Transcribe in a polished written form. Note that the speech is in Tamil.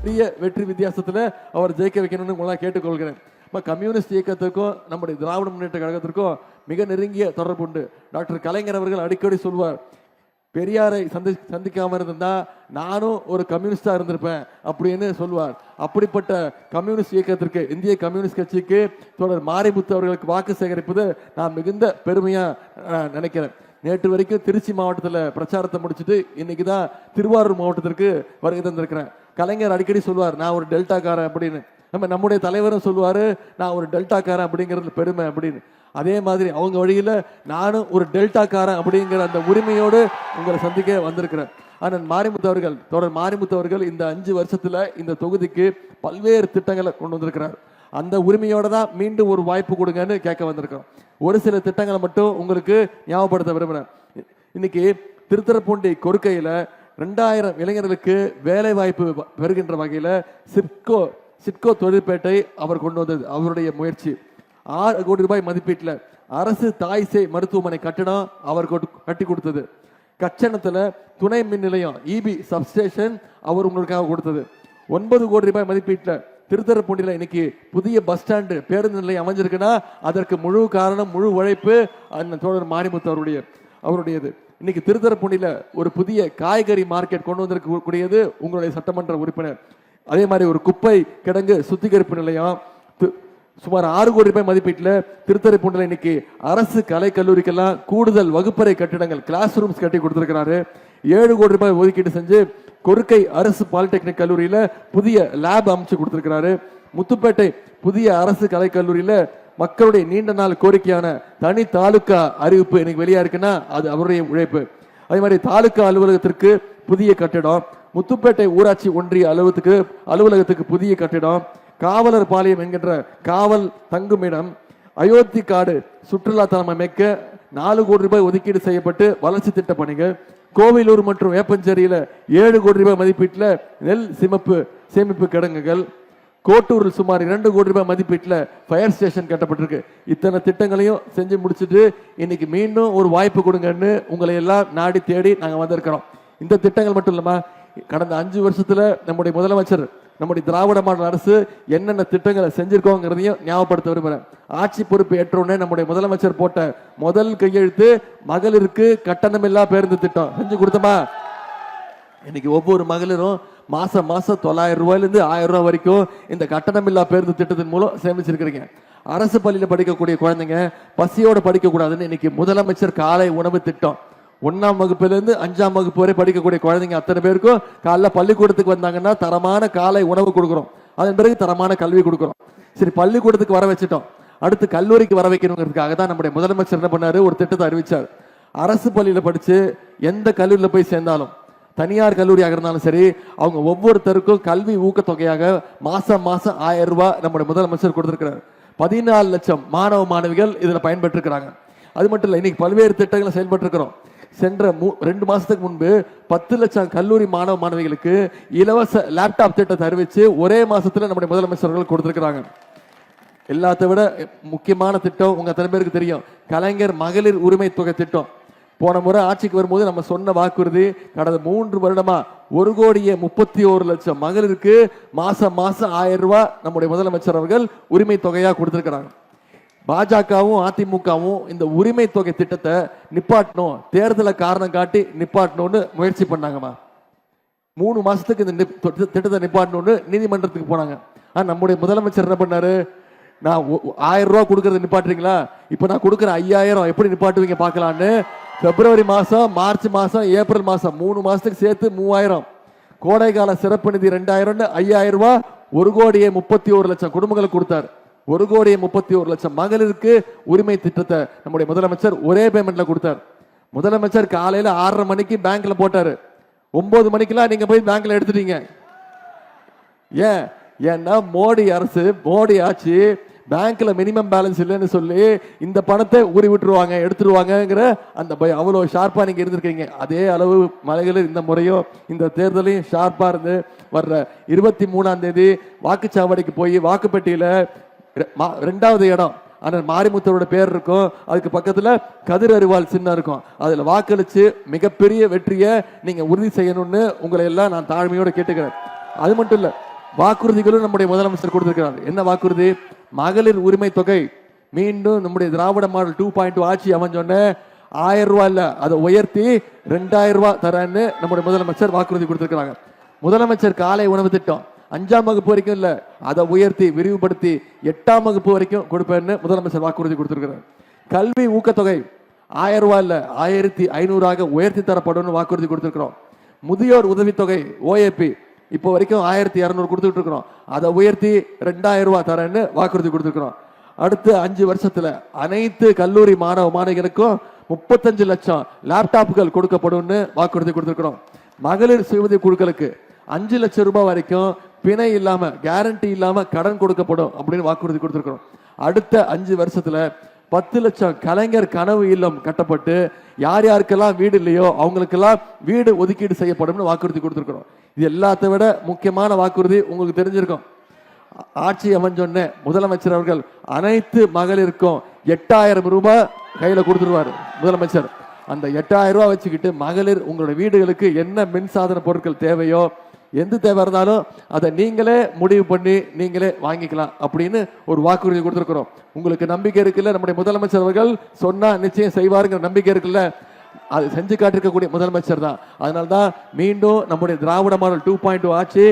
மிகப்பெரிய வெற்றி வித்தியாசத்துல அவர் ஜெயிக்க வைக்கணும்னு உங்களாம் கேட்டுக்கொள்கிறேன். கம்யூனிஸ்ட் இயக்கத்திற்கும் நம்முடைய திராவிட முன்னேற்ற கழகத்திற்கும் மிக நெருங்கிய தொடர்பு உண்டு. டாக்டர் கலைஞர் அவர்கள் அடிக்கடி சொல்வார், பெரியாரை சந்திக்காம இருந்தா நானும் ஒரு கம்யூனிஸ்டா இருந்திருப்பேன் அப்படின்னு சொல்வார். அப்படிப்பட்ட கம்யூனிஸ்ட் இயக்கத்திற்கு, இந்திய கம்யூனிஸ்ட் கட்சிக்கு தொடர் மாரிமுத்து அவர்களுக்கு வாக்கு சேகரிப்பது நான் மிகுந்த பெருமையா நினைக்கிறேன். நேற்று வரைக்கும் திருச்சி மாவட்டத்தில் பிரச்சாரத்தை முடிச்சுட்டு இன்னைக்கு தான் திருவாரூர் மாவட்டத்திற்கு வருகை தந்திருக்கிறேன். கலைஞர் அடிக்கடி சொல்வார், நான் ஒரு டெல்டாக்காரன் அப்படின்னு. நம்முடைய தலைவரும் சொல்லுவாரு, நான் ஒரு டெல்டாக்காரன் அப்படிங்கிறது பெருமை அப்படின்னு. அதே மாதிரி அவங்க வழியில நானும் ஒரு டெல்டாக்காரன் அப்படிங்கிற அந்த உரிமையோடு உங்களை சந்திக்க வந்திருக்கிறேன். ஆனால் மாரிமுத்து அவர்கள், தொடர் மாரிமுத்து அவர்கள் இந்த 5 வருஷத்துல இந்த தொகுதிக்கு பல்வேறு திட்டங்களை கொண்டு வந்திருக்கிறார். அந்த உரிமையோட தான் மீண்டும் ஒரு வாய்ப்பு கொடுங்கன்னு கேட்க வந்திருக்கிறோம். ஒரு சில திட்டங்களை மட்டும் உங்களுக்கு ஞாபகப்படுத்த விரும்புகிறேன். இன்னைக்கு திருத்துறைப்பூண்டி கொருக்கையில 2000 இளைஞர்களுக்கு வேலை வாய்ப்பு பெறுகின்ற வகையில சிட்கோ தொழிற்பேட்டை அவர் கொண்டு வந்தது அவருடைய முயற்சி. 6 கோடி ரூபாய் மதிப்பீட்டில் அரசு தாய் சேய் மருத்துவமனை கட்டணம் அவர் கட்டி கொடுத்தது. கச்சனத்துல துணை மின் நிலையம் இபி சப்ஸ்டேஷன் அவர் உங்களுக்காக கொடுத்தது. 9 கோடி ரூபாய் மதிப்பீட்டில் திருத்துறைப்பூண்டியில் இன்னைக்கு புதிய பஸ் ஸ்டாண்டு பேருந்து நிலையம் அமைஞ்சிருக்குன்னா அதற்கு முழு காரணம், முழு உழைப்பு அந்த தோழர் மாரிமுத்து அவருடையது. இன்னைக்கு திருத்துறைப்பூண்டியில் ஒரு புதிய காய்கறி மார்க்கெட் கொண்டு வந்திருக்கக்கூடியது உங்களுடைய சட்டமன்ற உறுப்பினர். அதே மாதிரி ஒரு குப்பை கிடங்கு சுத்திகரிப்பு நிலையம் சுமார் 6 கோடி ரூபாய் மதிப்பீட்டில் திருத்துறைப்பூண்டியில் இன்னைக்கு அரசு கலை கல்லூரிக்கெல்லாம் கூடுதல் வகுப்பறை கட்டிடங்கள், கிளாஸ் ரூம்ஸ் கட்டி கொடுத்திருக்கிறாரு. 7 கோடி ரூபாய் ஒதுக்கீடு செஞ்சு கொருக்கை அரசு பாலிடெக்னிக் கல்லூரியில புதிய லேப் அமைச்சு கொடுத்திருக்கிறாரு. முத்துப்பேட்டை புதிய அரசு கலை கல்லூரியில மக்களுடைய நீண்ட நாள் கோரிக்கையான தனி தாலுகா அறிவிப்பு இன்னைக்கு வெளியா இருக்குன்னா அது அவருடைய உழைப்பு. அதே மாதிரி தாலுகா அலுவலகத்திற்கு புதிய கட்டிடம், முத்துப்பேட்டை ஊராட்சி ஒன்றிய அலுவலகத்துக்கு புதிய கட்டிடம், காவலர் பாளையம் என்கின்ற காவல் தங்குமிடம், அயோத்தி காடு சுற்றுலா தலம் அமைக்க 4 கோடி ரூபாய் ஒதுக்கீடு செய்யப்பட்டு வளர்ச்சி திட்ட பணிகள், கோவிலூர் மற்றும் வேப்பஞ்சேரியில 7 கோடி ரூபாய் மதிப்பீட்டில் நெல் சேமிப்பு கிடங்குகள், கோட்டூரில் சுமார் 2 கோடி ரூபாய் மதிப்பீட்டில் ஃபயர் ஸ்டேஷன் கட்டப்பட்டிருக்கு. இத்தனை திட்டங்களையும் செஞ்சு முடிச்சுட்டு இன்னைக்கு மீண்டும் ஒரு வாய்ப்பு கொடுங்கன்னு உங்களை எல்லாம் நாடி தேடி நாங்கள் வந்திருக்கிறோம். இந்த திட்டங்கள் மட்டும் இல்லாம கடந்த 5 வருஷத்துல நம்முடைய முதலமைச்சர், நம்முடைய திராவிட மாடல் அரசு என்னென்ன திட்டங்களை செஞ்சிருக்கோங்கிறதையும் ஞாபகப்படுத்த விரும்புகிறேன். ஆட்சி பொறுப்பு ஏற்றவுடனே நம்முடைய முதலமைச்சர் போட்ட முதல் கையெழுத்து மகளிருக்கு கட்டணமில்லா பேருந்து திட்டம் செஞ்சு கொடுத்தோமா? இன்னைக்கு ஒவ்வொரு மகளிரும் மாசம் 900 ரூபாயிலிருந்து 1000 ரூபாய் வரைக்கும் இந்த கட்டணமில்லா பேருந்து திட்டத்தின் மூலம் சேமிச்சிருக்கிறீங்க. அரசு பள்ளியில படிக்கக்கூடிய குழந்தைங்க பசியோட படிக்க கூடாதுன்னு இன்னைக்கு முதலமைச்சர் காலை உணவு திட்டம், 1ஆம் வகுப்பிலிருந்து 5ஆம் வகுப்பு வரை படிக்கக்கூடிய குழந்தைங்க அத்தனை பேருக்கும் காலைல பள்ளிக்கூடத்துக்கு வந்தாங்கன்னா தரமான காலை உணவு கொடுக்குறோம். அதன் பிறகு தரமான கல்வி கொடுக்குறோம். சரி, பள்ளிக்கூடத்துக்கு வர வச்சுட்டோம், அடுத்து கல்லூரிக்கு வர வைக்கணுங்கிறதுக்காக தான் நம்முடைய முதலமைச்சர் என்ன பண்ணாரு, ஒரு திட்டத்தை அறிவிச்சார். அரசு பள்ளியில படிச்சு எந்த கல்லூரியில போய் சேர்ந்தாலும், தனியார் கல்லூரியாக இருந்தாலும் சரி, அவங்க ஒவ்வொருத்தருக்கும் கல்வி ஊக்கத்தொகையாக மாசம் 1000 ரூபாய் நம்முடைய முதலமைச்சர் கொடுத்திருக்கிறார். 14 லட்சம் மாணவ மாணவிகள் இதுல பயன்பெற்று இருக்கிறாங்க. அது மட்டும் இல்ல, இன்னைக்கு பல்வேறு திட்டங்களை செயல்பட்டு இருக்கிறோம். சென்ற 2 மாசத்துக்கு முன்பு 10 லட்சம் கல்லூரி மாணவ மாணவிகளுக்கு இலவச லேப்டாப் திட்டத்தை அறிவிச்சு ஒரே மாசத்துல நம்முடைய முதலமைச்சர்கள் கொடுத்திருக்கிறாங்க. எல்லாத்தை விட முக்கியமான திட்டம் உங்க அத்தனை பேருக்கு தெரியும், கலைஞர் மகளிர் உரிமை தொகை திட்டம். போன முறை ஆட்சிக்கு வரும்போது நம்ம சொன்ன வாக்குறுதி, கடந்த 3 வருடமா 1,31,00,000 மகளிருக்கு மாசம் 1000 ரூபாய் நம்முடைய முதலமைச்சர் அவர்கள் உரிமை தொகையா கொடுத்திருக்கிறாங்க. பாஜகவும் அதிமுகவும் இந்த உரிமை தொகை திட்டத்தை நிப்பாட்டணும், தேர்தலை காரணம் காட்டி நிப்பாட்டணும்னு முயற்சி பண்ணாங்கம்மா. 3 மாசத்துக்கு இந்த திட்டத்தை நிப்பாட்டணும்னு நீதிமன்றத்துக்கு போனாங்க. நம்முடைய முதலமைச்சர் என்ன பண்ணாரு, நான் 1000 ரூபாய் கொடுக்கறத நிப்பாட்டுறீங்களா, இப்ப நான் கொடுக்குற 5000 எப்படி நிப்பாட்டுவீங்க பார்க்கலான்னு பிப்ரவரி மாசம், மார்ச் மாசம், ஏப்ரல் மாசம் 3 மாசத்துக்கு சேர்த்து 3000, கோடைகால சிறப்பு நிதி 2000, 5000 ரூபாய் 1,31,00,000 குடும்பங்களுக்கு கொடுத்தார். 1,31,00,000 மகளிருக்கு உரிமை திட்டத்தை நம்முடைய முதலமைச்சர் ஒரே பேமெண்ட்ல கொடுத்தார். முதலமைச்சர் காலையில 6:30 மணிக்கு பேங்க்ல போட்டாரு, 9 மணிக்கெல்லாம் நீங்க போய் பேங்க்ல எடுத்துட்டீங்க. ஏன்னா மோடி அரசு, மோடி ஆட்சி பேங்க்ல மினிமம் பேலன்ஸ் இல்லைன்னு சொல்லி இந்த பணத்தை ஊறி விட்டுருவாங்க, எடுத்துருவாங்கிற அந்த பயம், அவ்வளவு ஷார்ப்பா நீங்க இருந்திருக்கீங்க. அதே அளவு மலைகளில் இந்த முறையும் இந்த தேர்தலையும் ஷார்ப்பா இருந்து வர்ற 23ஆம் தேதி வாக்குச்சாவடிக்கு போய் வாக்குப்பெட்டியில 2வது இடம் ஆனால் மாரிமுத்தரோட பேர் இருக்கும், அதுக்கு பக்கத்துல கதிர் அறிவால் சின்னம் இருக்கும், அதுல வாக்களிச்சு மிகப்பெரிய வெற்றியை நீங்க உறுதி செய்யணும்னு உங்களை எல்லாம் நான் தாழ்மையோட கேட்டுக்கிறேன். அது மட்டும் இல்ல, வாக்குறுதிகளும் நம்முடைய முதலமைச்சர் கொடுத்திருக்கிறார். என்ன வாக்குறுதி? மகளிர் உரிமை தொகை மீண்டும் நம்முடைய திராவிட மாடல் 2.2 ஆட்சி அமைஞ்சோன்னு 1000 ரூபாய் இல்ல, அதை உயர்த்தி 2000 ரூபாய் தரேன்னு நம்முடைய முதலமைச்சர் வாக்குறுதி கொடுத்திருக்கிறாங்க. முதலமைச்சர் காலை உணவு திட்டம் 5ஆம் வகுப்பு வரைக்கும் இல்ல, அதை உயர்த்தி விரிவுபடுத்தி 8ஆம் வகுப்பு வரைக்கும் கொடுப்பேன்னு முதலமைச்சர் வாக்குறுதி கொடுத்திருக்கிறார். கல்வி ஊக்கத்தொகை 1000 ரூபாய் இல்ல, 1500 உயர்த்தி தரப்படும் வாக்குறுதி கொடுத்திருக்கிறோம். முதியோர் உதவித்தொகை ஓஏபி இப்போ வரைக்கும் 1200 கொடுத்துட்டு இருக்கிறோம், அதை உயர்த்தி 2000 ரூபாய் தரேன்னு வாக்குறுதி கொடுத்திருக்கிறோம். அடுத்த 5 வருஷத்துல அனைத்து கல்லூரி மாணவ மாணவிகளுக்கும் 35 லட்சம் லேப்டாப்புகள் கொடுக்கப்படும் வாக்குறுதி கொடுத்திருக்கிறோம். மகளிர் சுய குழுக்களுக்கு 5 லட்சம் ரூபாய் வரைக்கும் பிணை இல்லாம கேரண்டி இல்லாம கடன் கொடுக்கப்படும் அப்படின்னு வாக்குறுதி கொடுத்திருக்கிறோம். அடுத்த 5 வருஷத்துல 10 லட்சம் கலைஞர் கனவு இல்லம் கட்டப்பட்டு யார் யாருக்கெல்லாம் வீடு இல்லையோ அவங்களுக்கெல்லாம் வீடு ஒதுக்கீடு செய்யப்படும் வாக்குறுதி கொடுத்திருக்கிறோம். இது எல்லாத்தை விட முக்கியமான வாக்குறுதி உங்களுக்கு தெரிஞ்சிருக்கும். ஆட்சி அமைஞ்சொன்னே முதலமைச்சர் அவர்கள் அனைத்து மகளிருக்கும் 8000 ரூபாய் கையில கொடுத்துருவாரு முதலமைச்சர். அந்த 8000 ரூபாய் வச்சுக்கிட்டு மகளிர் உங்களுடைய வீடுகளுக்கு என்ன மின்சாதன பொருட்கள் தேவையோ எந்த தேவை இருந்தாலும் அதை நீங்களே முடிவு பண்ணி நீங்களே வாங்கிக்கலாம் அப்படின்னு ஒரு வாக்குறுதி கொடுத்திருக்கிறோம். உங்களுக்கு நம்பிக்கை இருக்குல்ல, நம்முடைய முதலமைச்சர் அவர்கள் சொன்னா நிச்சயம் செய்வாருங்கிற நம்பிக்கை இருக்குல்ல, அது செஞ்சு காட்டிருக்கக்கூடிய முதலமைச்சர் தான். அதனால்தான் மீண்டும் நம்முடைய திராவிட மாடல் 2.2 ஆட்சி